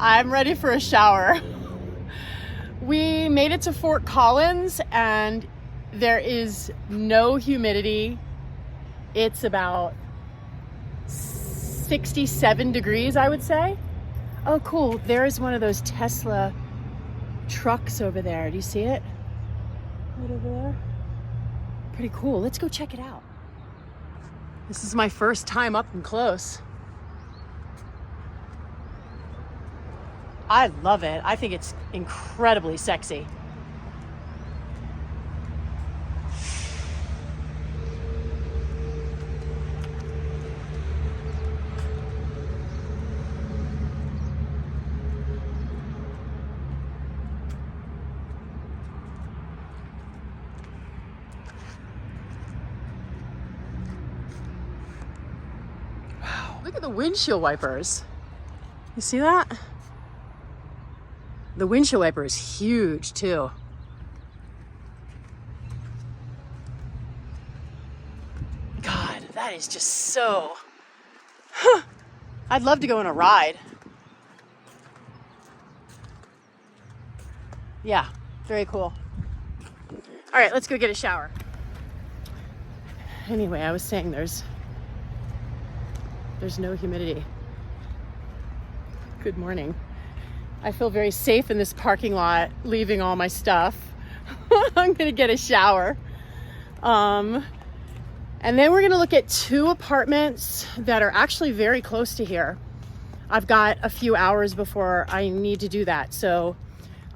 I'm ready for a shower. We made it to Fort Collins and there is no humidity. It's about 67 degrees, I would say. Oh, cool. There is one of those Tesla trucks over there. Do you see it? Right over there. Pretty cool. Let's go check it out. This is my first time up and close. I love it. I think it's incredibly sexy. Wow, look at the windshield wipers. You see that? The windshield wiper is huge too. God, that is just so... I'd love to go on a ride. Yeah, very cool. All right, let's go get a shower. Anyway, I was saying there's no humidity. Good morning. I feel very safe in this parking lot, leaving all my stuff. I'm gonna get a shower. And then we're gonna look at 2 apartments that are actually very close to here. I've got a few hours before I need to do that. So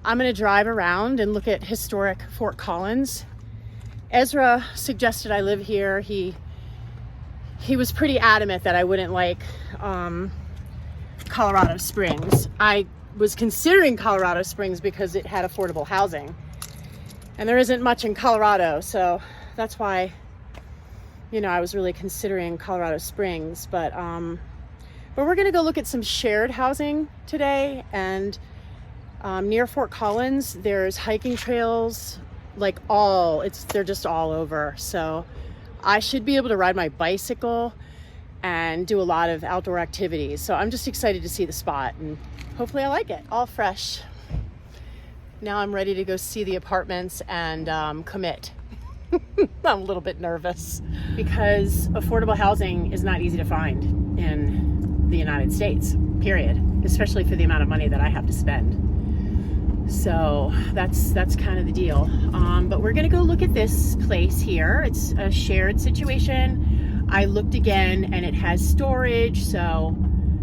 I'm gonna drive around and look at historic Fort Collins. Ezra suggested I live here. He was pretty adamant that I wouldn't like Colorado Springs. I was considering Colorado Springs because it had affordable housing, and there isn't much in Colorado, so that's why, you know, I was really considering Colorado Springs. But we're gonna go look at some shared housing today, and near Fort Collins there's hiking trails, like they're just all over, so I should be able to ride my bicycle and do a lot of outdoor activities. So I'm just excited to see the spot, and hopefully I like it. All fresh. Now I'm ready to go see the apartments and commit. I'm a little bit nervous because affordable housing is not easy to find in the United States, period, especially for the amount of money that I have to spend. So that's kind of the deal. But we're gonna go look at this place here. It's a shared situation. I looked again and it has storage, so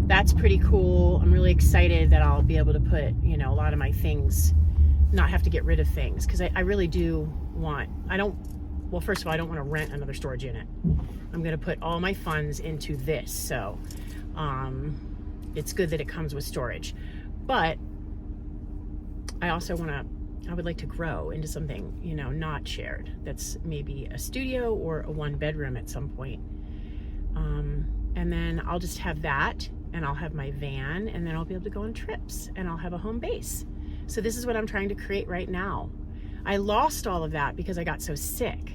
that's pretty cool. I'm really excited that I'll be able to put, you know, a lot of my things, not have to get rid of things, because I really do want, well, first of all, I don't want to rent another storage unit. I'm going to put all my funds into this, so it's good that it comes with storage. But I would like to grow into something, you know, not shared. That's maybe a studio or a 1-bedroom at some point. And then I'll just have that, and I'll have my van, and then I'll be able to go on trips, and I'll have a home base. So this is what I'm trying to create right now. I lost all of that because I got so sick.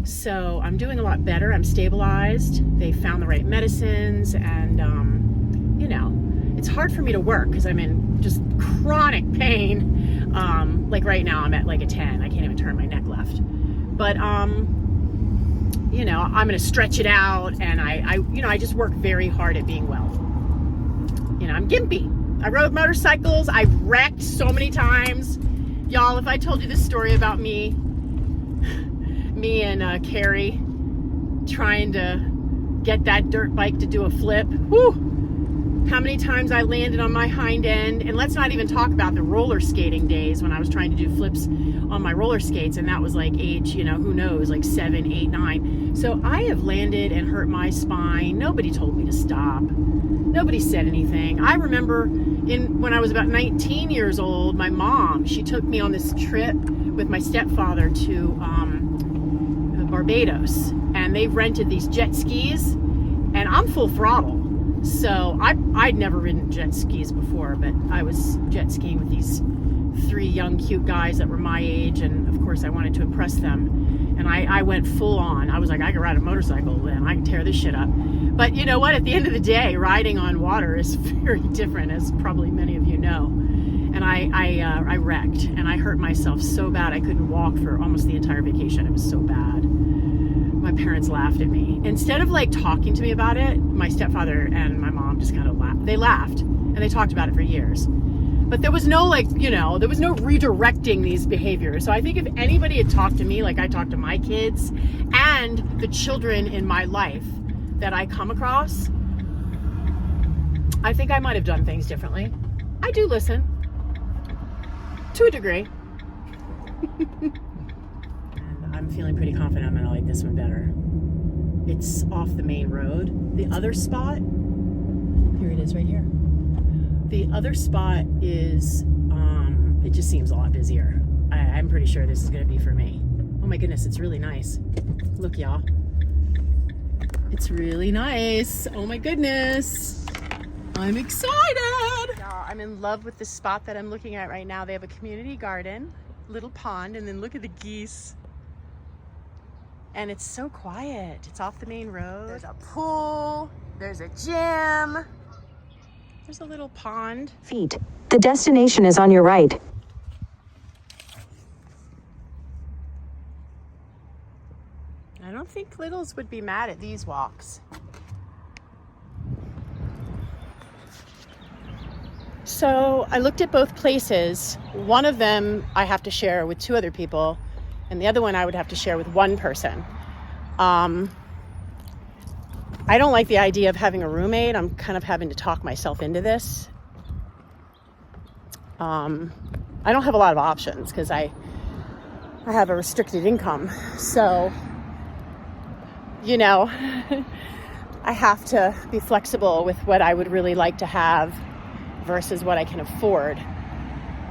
So I'm doing a lot better. I'm stabilized. They found the right medicines, and you know, it's hard for me to work because I'm in just chronic pain. Like right now I'm at like a 10. I can't even turn my neck left. But you know, I'm gonna stretch it out, and I just work very hard at being well. You know, I'm gimpy. I rode motorcycles. I've wrecked so many times. Y'all, if I told you this story about me and Carrie trying to get that dirt bike to do a flip, whoo! How many times I landed on my hind end. And let's not even talk about the roller skating days when I was trying to do flips on my roller skates, and that was like age, you know, who knows, like 7, 8, 9. So I have landed and hurt my spine. Nobody told me to stop. Nobody said anything. I remember when I was about 19 years old, my mom, she took me on this trip with my stepfather to Barbados, and they rented these jet skis, and I'm full throttle. So I'd never ridden jet skis before, but I was jet skiing with these 3 young cute guys that were my age, and of course I wanted to impress them, and I went full on. I was like, I can ride a motorcycle and I can tear this shit up. But you know what, at the end of the day, riding on water is very different, as probably many of you know. And I wrecked, and I hurt myself so bad I couldn't walk for almost the entire vacation. It was so bad. My parents laughed at me. Instead of like talking to me about it, my stepfather and my mom just kind of laughed. They laughed, and they talked about it for years. But there was no there was no redirecting these behaviors. So I think if anybody had talked to me like I talked to my kids and the children in my life that I come across, I think I might have done things differently. I do listen. To a degree. And I'm feeling pretty confident I'm gonna like this one better. It's off the main road. The other spot, here it is right here. The other spot is, it just seems a lot busier. I'm pretty sure this is gonna be for me. Oh my goodness, it's really nice. Look, y'all. It's really nice. Oh my goodness. I'm excited. Y'all, I'm in love with the spot that I'm looking at right now. They have a community garden, little pond, and then look at the geese. And it's so quiet. It's off the main road. There's a pool, there's a gym, there's a little pond. Feet. The destination is on your right. I don't think littles would be mad at these walks. So I looked at both places. One of them I have to share with 2 other people, and the other one I would have to share with 1 person. I don't like the idea of having a roommate. I'm kind of having to talk myself into this. I don't have a lot of options because I have a restricted income. So, you know, I have to be flexible with what I would really like to have versus what I can afford.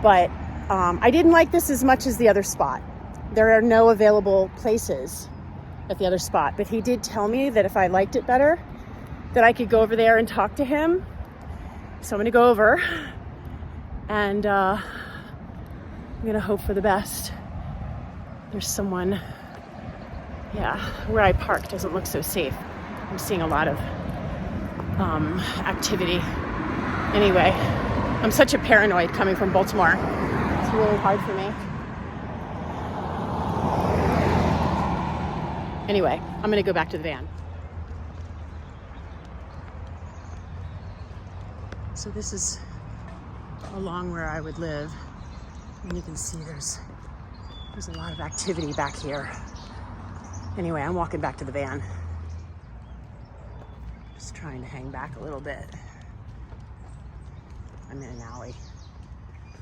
But I didn't like this as much as the other spot. There are no available places at the other spot, but he did tell me that if I liked it better, that I could go over there and talk to him. So I'm gonna go over, and I'm gonna hope for the best. There's someone, yeah, where I park doesn't look so safe. I'm seeing a lot of activity. Anyway, I'm such a paranoid coming from Baltimore. It's really hard for me. Anyway, I'm gonna go back to the van. So this is along where I would live. And you can see there's a lot of activity back here. Anyway, I'm walking back to the van. Just trying to hang back a little bit. I'm in an alley.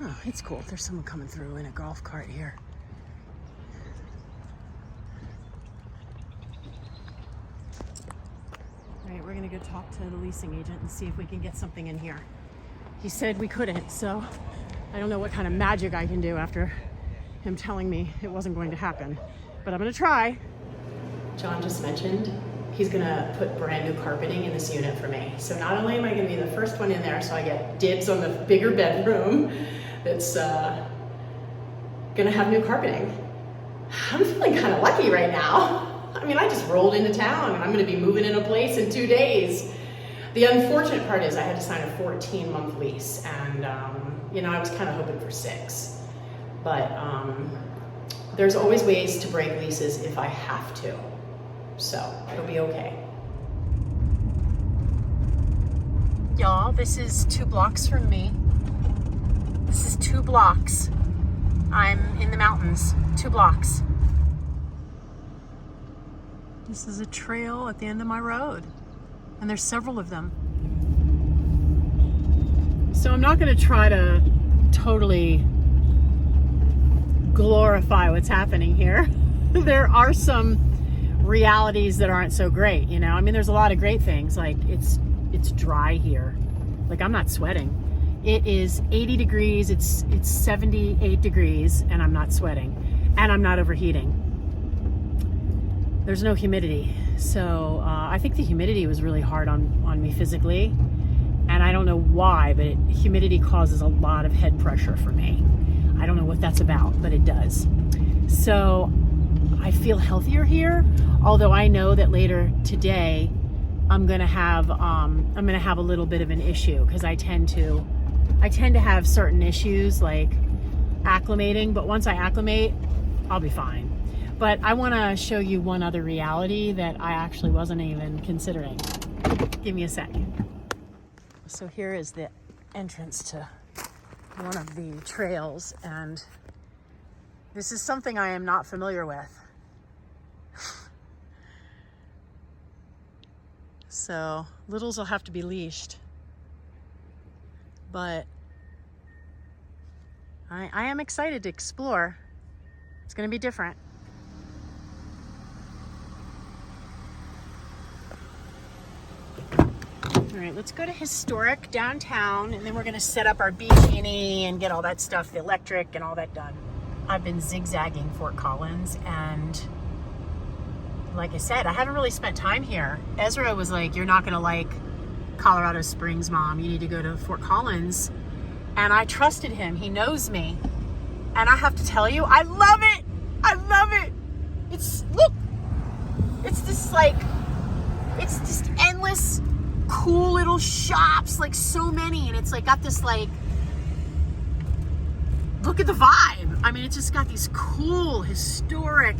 Oh, it's cool. There's someone coming through in a golf cart here. All right, we're gonna go talk to the leasing agent and see if we can get something in here. He said we couldn't, so I don't know what kind of magic I can do after him telling me it wasn't going to happen, but I'm gonna try. John just mentioned he's gonna put brand new carpeting in this unit for me. So not only am I gonna be the first one in there, so I get dibs on the bigger bedroom that's gonna have new carpeting. I'm feeling kind of lucky right now. I mean, I just rolled into town and I'm gonna be moving in a place in 2 days. The unfortunate part is I had to sign a 14-month lease, and you know, I was kind of hoping for 6. But there's always ways to break leases if I have to. So it'll be okay. Y'all, this is 2 blocks from me. This is 2 blocks. I'm in the mountains, 2 blocks. This is a trail at the end of my road, and there's several of them. So I'm not gonna try to totally glorify what's happening here. There are some realities that aren't so great, you know. I mean, there's a lot of great things, like it's dry here. Like, I'm not sweating. It is 80 degrees, it's 78 degrees, and I'm not sweating, and I'm not overheating. There's no humidity, so I think the humidity was really hard on me physically, and I don't know why, but humidity causes a lot of head pressure for me. what that's about, but it does. So I feel healthier here, although I know that later today I'm gonna have a little bit of an issue, because I tend to have certain issues like acclimating, but once I acclimate, I'll be fine. But I want to show you one other reality that I actually wasn't even considering. Give me a second. So here is the entrance to one of the trails, and this is something I am not familiar with. So littles will have to be leashed, but I am excited to explore. It's going to be different. All right, let's go to historic downtown, and then we're going to set up our BG&E and get all that stuff, the electric and all that done. I've been zigzagging Fort Collins, and like I said, I haven't really spent time here. Ezra was like, you're not going to like Colorado Springs, Mom. You need to go to Fort Collins. And I trusted him. He knows me. And I have to tell you, I love it. I love it. Look, it's just endless cool little shops, like so many. And it's like got this like, look at the vibe. I mean, it's just got these cool, historic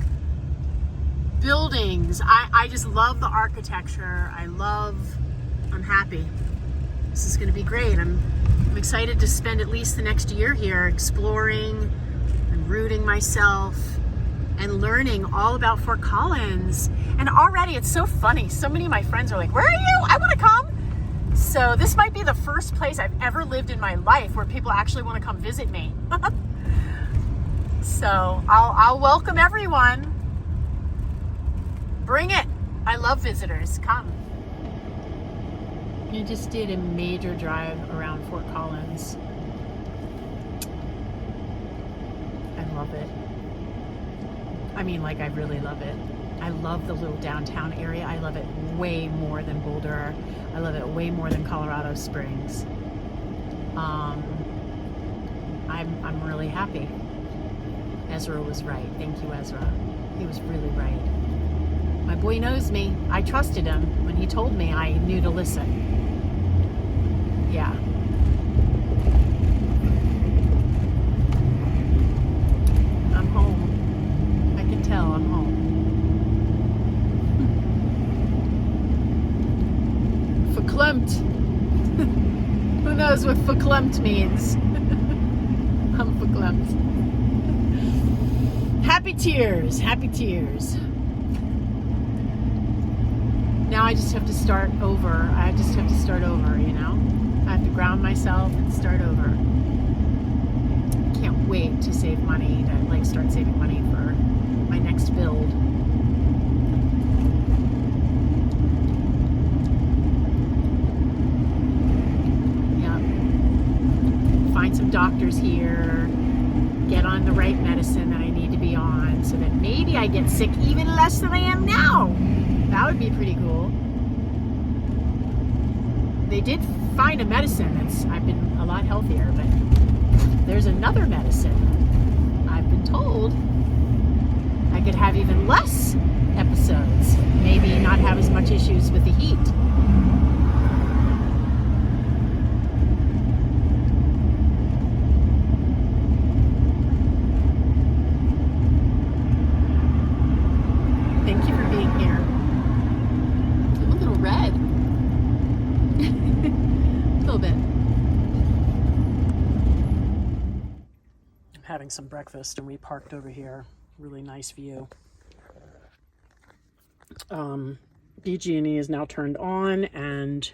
buildings. I just love the architecture. I'm happy. This is going to be great. I'm excited to spend at least the next year here exploring and rooting myself and learning all about Fort Collins. And already it's so funny. So many of my friends are like, where are you? I want to come. So this might be the first place I've ever lived in my life where people actually want to come visit me. So I'll welcome everyone. Bring it. I love visitors. Come. I just did a major drive around Fort Collins. I love it. I mean, like, I really love it. I love the little downtown area. I love it way more than Boulder. I love it way more than Colorado Springs. I'm really happy. Ezra was right. Thank you, Ezra. He was really right. My boy knows me. I trusted him. When he told me, I knew to listen. Yeah. I'm home. I can tell I'm home. Verklempt. Who knows what verklempt means? I'm verklempt. Happy tears. Happy tears. Now I just have to start over. You know? I have to ground myself and start over. Can't wait to save money, to start saving money for my next build. Yeah. Find some doctors here. Get on the right medicine that I need to be on so that maybe I get sick even less than I am now. That would be pretty cool. They did find a medicine I've been a lot healthier, but there's another medicine. I've been told I could have even less episodes, maybe not have as much issues with the heat. Thank you for being here. I'm a little red. A little bit. I'm having some breakfast and we parked over here. Really nice view. BG&E is now turned on and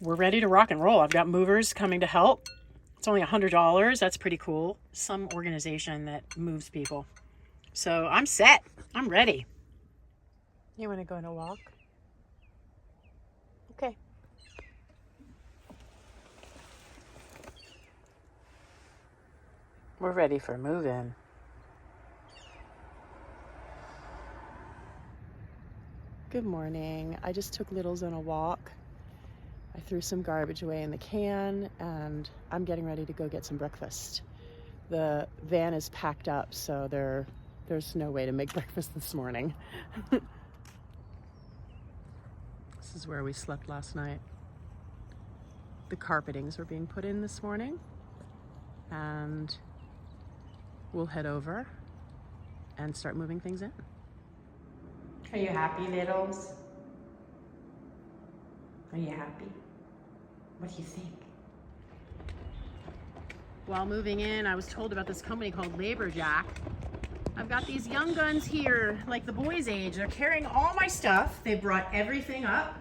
we're ready to rock and roll. I've got movers coming to help. It's only $100. That's pretty cool. Some organization that moves people. So I'm set. I'm ready. You want to go on a walk? Okay. We're ready for move-in. Good morning. I just took Littles on a walk. I threw some garbage away in the can and I'm getting ready to go get some breakfast. the van is packed up, so there's no way to make breakfast this morning. This is where we slept last night. The carpetings are being put in this morning, and we'll head over and start moving things in. Are you happy, littles? Are you happy? What do you think? While moving in, I was told about this company called Laborjack. I've got these young guns here, like the boys' age. They're carrying all my stuff. They brought everything up.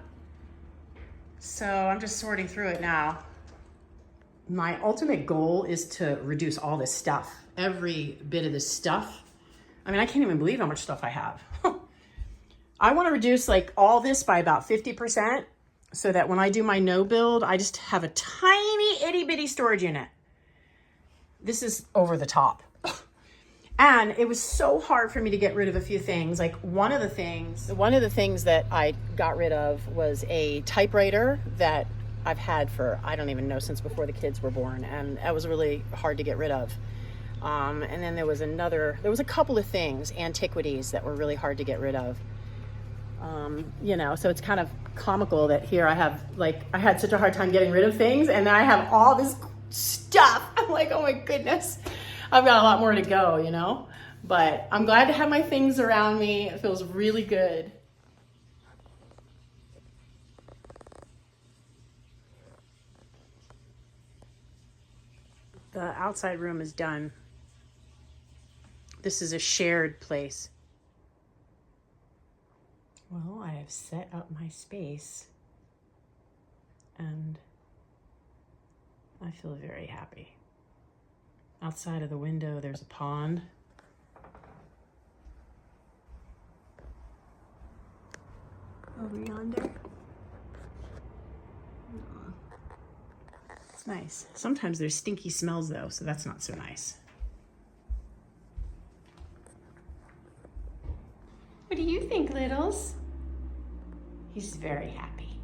So I'm just sorting through it now. My ultimate goal is to reduce all this stuff. Every bit of this stuff. I mean, I can't even believe how much stuff I have. I want to reduce like all this by about 50% so that when I do my no build, I just have a tiny itty bitty storage unit. This is over the top. And it was so hard for me to get rid of a few things. Like one of the things that I got rid of was a typewriter that I've had for, I don't even know, since before the kids were born. And that was really hard to get rid of. And then there was a couple of things, antiquities, that were really hard to get rid of. You know, so it's kind of comical that here I had such a hard time getting rid of things, and then I have all this stuff. I'm like, oh my goodness, I've got a lot more to go, you know? But I'm glad to have my things around me. It feels really good. The outside room is done. This is a shared place. Well, I have set up my space, and I feel very happy. Outside of the window, there's a pond. Over yonder. It's nice. Sometimes there's stinky smells though, so that's not so nice. What do you think, littles? He's very happy.